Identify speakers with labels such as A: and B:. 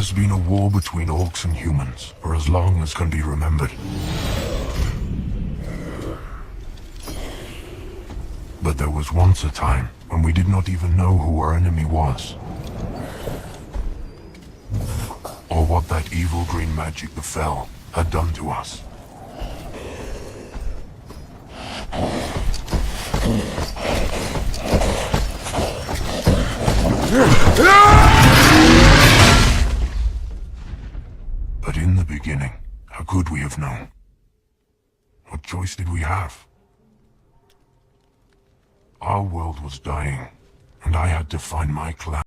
A: has been a war between orcs and humans for as long as can be remembered. But there was once a time when we did not even know who our enemy was, or what that evil green magic befell had done to us. But in the beginning, how could we have known? What choice did we have? Our world was dying, and I had to find my clan.